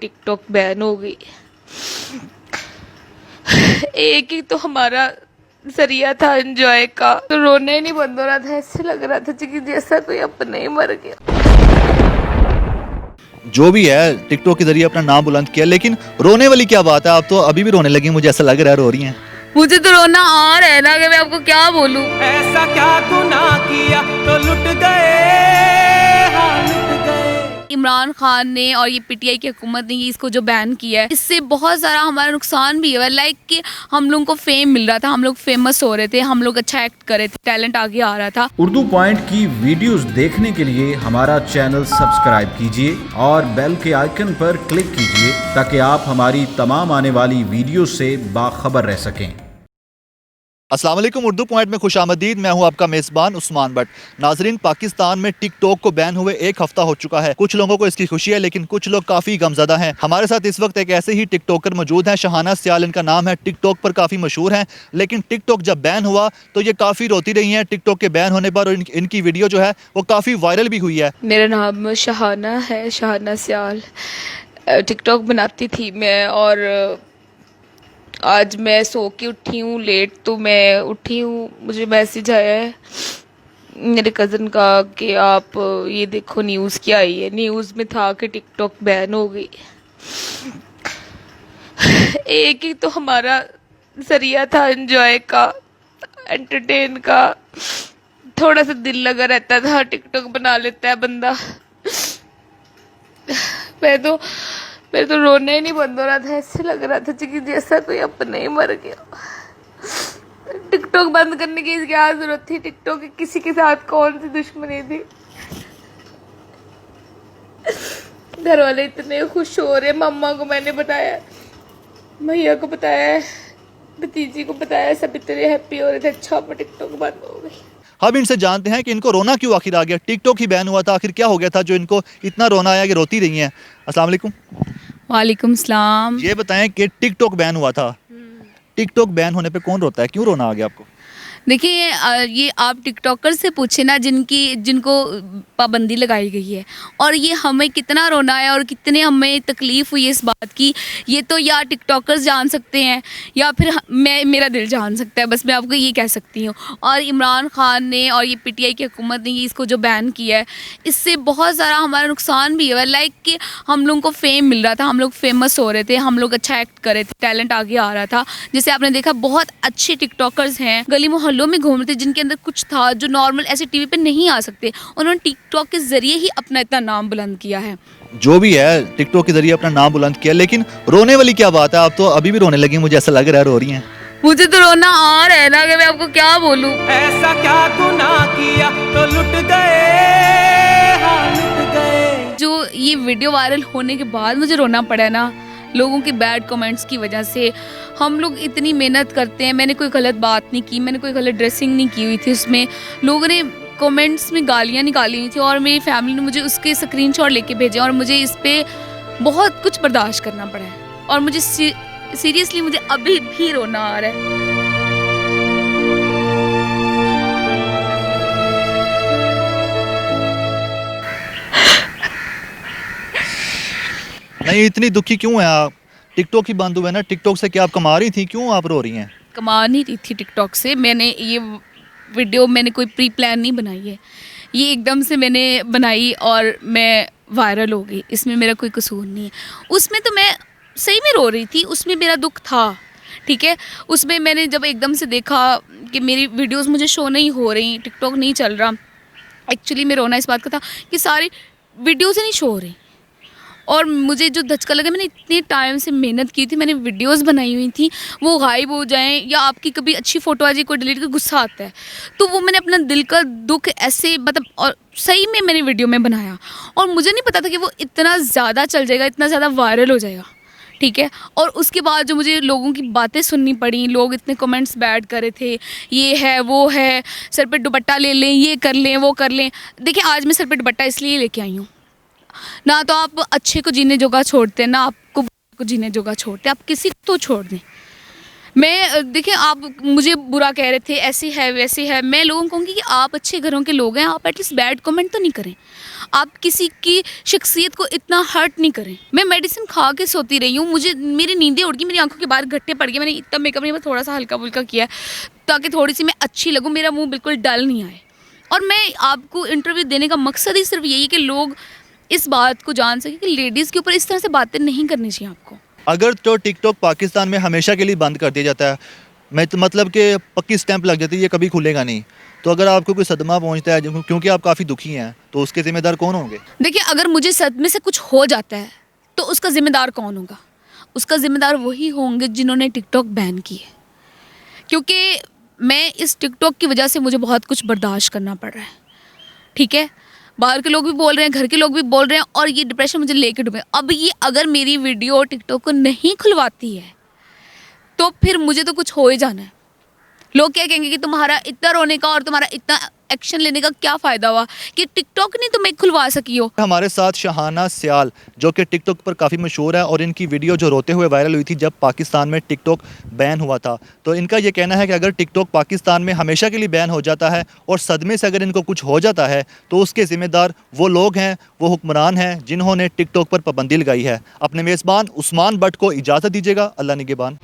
TikTok ban हो गई। एक ही तो हमारा जरिया था एंजॉय का, तो रोना ही नहीं बंद हो रहा था। ऐसे लग रहा था कि जैसा कोई अपना ही मर गया। जो भी है टिकटॉक के जरिए अपना नाम बुलंद किया, लेकिन रोने वाली क्या बात है? आप तो अभी भी रोने लगी, मुझे ऐसा लग रहा है रो रही हैं। मुझे तो रोना आ रहा है ना, कि मैं आपको क्या बोलूं। ऐसा क्या गुनाह किया तो लुट गए, हाँ लुट गए। इमरान खान ने और ये पीटीआई की हुकूमत ने इसको जो बैन किया है, इससे बहुत सारा हमारा नुकसान भी हुआ। लाइक कि हम लोगों को फेम मिल रहा था, हम लोग फेमस हो रहे थे, हम लोग अच्छा एक्ट कर रहे थे, टैलेंट आगे आ रहा था। उर्दू पॉइंट की वीडियोस देखने के लिए हमारा चैनल सब्सक्राइब कीजिए और बेल के आइकन पर क्लिक कीजिए ताकि आप हमारी तमाम आने वाली वीडियो से बाखबर रह सकें। अस्सलाम वालेकुम, उर्दू पॉइंट में खुशामदीद। मैं हूं आपका मेज़बान उस्मान भट्ट। नाजरीन, पाकिस्तान में टिकटॉक को बैन हुए एक हफ्ता हो चुका है। कुछ लोगों को इसकी खुशी है, लेकिन कुछ लोग काफ़ी गमज़दा हैं। हमारे साथ इस वक्त एक ऐसे ही टिकटॉकर मौजूद हैं, शहाना सियाल इनका नाम है। टिकटॉक पर काफ़ी मशहूर हैं, लेकिन टिकटॉक जब बैन हुआ तो ये काफ़ी रोती रही हैं टिकटॉक के बैन होने पर, और इनकी वीडियो जो है वो काफ़ी वायरल भी हुई है। मेरा नाम शहाना है, शहाना सियाल। टिकटॉक बनाती थी मैं, और आज मैं सो के उठी हूँ लेट, तो मैं उठी हूँ, मुझे मैसेज आया है मेरे कज़न का कि आप ये देखो न्यूज़ क्या आई है। न्यूज़ में था कि टिकटॉक बैन हो गई। एक ही तो हमारा जरिया था एंजॉय का, एंटरटेन का। थोड़ा सा दिल लगा रहता था, टिकटॉक बना लेता है बंदा। मेरे तो रोना ही नहीं बंद हो रहा था। ऐसे लग रहा था कि जैसा कोई अपना ही मर गया। टिकटॉक बंद करने की क्या जरूरत थी? टिकटॉक की किसी के साथ कौन सी दुश्मनी थी? घर वाले इतने खुश हो रहे, मम्मा को मैंने बताया, भैया को बताया, भतीजी को बताया, सब इतने हैप्पी हो रहे थे। अच्छा, पर टिकटॉक बंद हो गई। हम इनसे जानते हैं कि इनको रोना क्यों आखिर आ गया। टिकटॉक ही बैन हुआ था, आखिर क्या हो गया था जो इनको इतना रोना आया कि रोती रही हैं। अस्सलाम वालेकुम। वालेकुम सलाम। ये बताएं कि टिकटॉक बैन हुआ था, टिकटॉक बैन होने पे कौन रोता है? क्यों रोना आ गया आपको? देखिए, ये आप टिकटॉकर से पूछे ना जिनको पाबंदी लगाई गई है, और ये हमें कितना रोना है और कितने हमें तकलीफ़ हुई है इस बात की। ये तो या टिकटॉकर्स जान सकते हैं या फिर मेरा दिल जान सकता है। बस मैं आपको ये कह सकती हूँ। और इमरान खान ने और ये पीटीआई की हुकूमत ने इसको जो बैन किया है, इससे बहुत सारा हमारा नुकसान भी हुआ। लाइक कि हम लोगों को फेम मिल रहा था, हम लोग फेमस हो रहे थे, हम लोग अच्छा एक्ट कर रहे थे, टैलेंट आगे आ रहा था। जैसे आपने देखा, बहुत अच्छे टिकटॉकर्स हैं, गली मोहल्लों में घूम रहे थे, जिनके अंदर कुछ था जो नॉर्मल ऐसे टीवी पे नहीं आ सकते। उन्होंने टिकटॉक के जरिए ही अपना इतना नाम बुलंद किया है। जो भी है टिकटॉक के जरिए अपना नाम बुलंद किया, लेकिन रोने वाली क्या बात है? आप तो अभी भी रोने लगी, मुझे ऐसा लग रहा है रो रही हैं। मुझे तो रोना आ रहा है ना, कि मैं आपको क्या बोलूं। ऐसा क्या गुनाह किया तो लुट गए, हाँ लुट गए। जो ये वीडियो वायरल होने के बाद मुझे रोना पड़ा ना, लोगों के बैड कमेंट्स की वजह से। हम लोग इतनी मेहनत करते हैं, मैंने कोई गलत बात नहीं की, मैंने कोई गलत ड्रेसिंग नहीं की हुई थी। उसमें लोगों ने कमेंट्स में गालियाँ निकाली हुई थी, और मेरी फैमिली ने मुझे उसके स्क्रीनशॉट लेके भेजे, और मुझे इस पे बहुत कुछ बर्दाश्त करना पड़ा है। और मुझे सीरियसली मुझे अभी भी रोना आ रहा है। नहीं, इतनी दुखी क्यों है आप? टिकटॉक ही बंद हुआ है ना, टिकटॉक से क्या आप कमा रही थी? क्यों आप रो रही हैं? कमा नहीं रही थी टिकटॉक से। मैंने ये वीडियो कोई प्री प्लान नहीं बनाई है, ये एकदम से मैंने बनाई और मैं वायरल हो गई। इसमें मेरा कोई कसूर नहीं है। उसमें तो मैं सही में रो रही थी, उसमें मेरा दुख था, ठीक है। उसमें मैंने जब एकदम से देखा कि मेरी वीडियोस मुझे शो नहीं हो रही, टिकटॉक नहीं चल रहा। एक्चुअली मैं रोना इस बात का था कि सारी वीडियोस ही नहीं शो हो रही। और मुझे जो धचका लगा, मैंने इतने टाइम से मेहनत की थी, मैंने वीडियोस बनाई हुई थी, वो गायब हो जाएं, या आपकी कभी अच्छी फ़ोटो आ जाए, कोई डिलीट कर, गुस्सा आता है। तो वो मैंने अपना दिल का दुख ऐसे मतलब, और सही में मैंने वीडियो में बनाया, और मुझे नहीं पता था कि वो इतना ज़्यादा चल जाएगा, इतना ज़्यादा वायरल हो जाएगा, ठीक है। और उसके बाद जो मुझे लोगों की बातें सुननी पड़ी, लोग इतने कमेंट्स बैड कर रहे थे, ये है वो है, सर पे दुपट्टा ले लें, ये कर लें वो कर लें। देखिए, आज मैं सर पे दुपट्टा इसलिए लेके आई हूँ, ना तो आप अच्छे को जीने जोगा छोड़ते हैं, ना आपको बुरे को जीने जोगा छोड़ते, आप किसी को तो छोड़ दें। मैं देखिए, आप मुझे बुरा कह रहे थे, ऐसी है वैसी है, मैं लोगों को कहूँगी कि आप अच्छे घरों के लोग हैं, आप एटलीस्ट बैड कमेंट तो नहीं करें। आप किसी की शख्सियत को इतना हर्ट नहीं करें। मैं मेडिसिन खा के सोती रही हूँ, मुझे मेरी नींदें उड़ गई, मेरी आंखों के बाहर गट्ठे पड़ गए। मैंने इतना मेकअप नहीं, मैं थोड़ा सा हल्का फुल्का किया ताकि थोड़ी सी मैं अच्छी लगूँ, मेरा मुँह बिल्कुल डल नहीं आए। और मैं आपको इंटरव्यू देने का मकसद ही सिर्फ यही है कि लोग इस बात को जान सकें कि लेडीज़ के ऊपर इस तरह से बातें नहीं करनी चाहिए आपको। अगर तो टिकटॉक पाकिस्तान में हमेशा के लिए बंद कर दिया जाता है, मैं तो मतलब कि पक्की स्टैंप लग जाती है ये कभी खुलेगा नहीं, तो अगर आपको कोई सदमा पहुंचता है क्योंकि आप काफ़ी दुखी हैं, तो उसके ज़िम्मेदार कौन होंगे? देखिए, अगर मुझे सदमे से कुछ हो जाता है तो उसका ज़िम्मेदार कौन होगा? उसका ज़िम्मेदार वही होंगे जिन्होंने टिकटॉक बैन की है, क्योंकि मैं इस टिकटॉक की वजह से मुझे बहुत कुछ बर्दाश्त करना पड़ रहा है, ठीक है? बाहर के लोग भी बोल रहे हैं, घर के लोग भी बोल रहे हैं, और ये डिप्रेशन मुझे लेके डूबे। अब ये अगर मेरी वीडियो टिकटॉक को नहीं खुलवाती है तो फिर मुझे तो कुछ हो ही जाना है। लोग क्या कहेंगे कि तुम्हारा इतना रोने का और तुम्हारा इतना एक्शन लेने का क्या फ़ायदा हुआ कि टिकटॉक नहीं तुम्हें खुलवा सकी हो। हमारे साथ शहाना सियाल जो कि टिकटॉक पर काफ़ी मशहूर है, और इनकी वीडियो जो रोते हुए वायरल हुई थी जब पाकिस्तान में टिकटॉक बैन हुआ था, तो इनका ये कहना है कि अगर टिकटॉक पाकिस्तान में हमेशा के लिए बैन हो जाता है और सदमे से अगर इनको कुछ हो जाता है तो उसके ज़िम्मेदार वो लोग हैं, वो हुक्मरान हैं जिन्होंने टिकटॉक पर पाबंदी लगाई है। अपने मेज़बान उस्मान बट को इजाज़त दीजिएगा। अल्लाह निगहबान।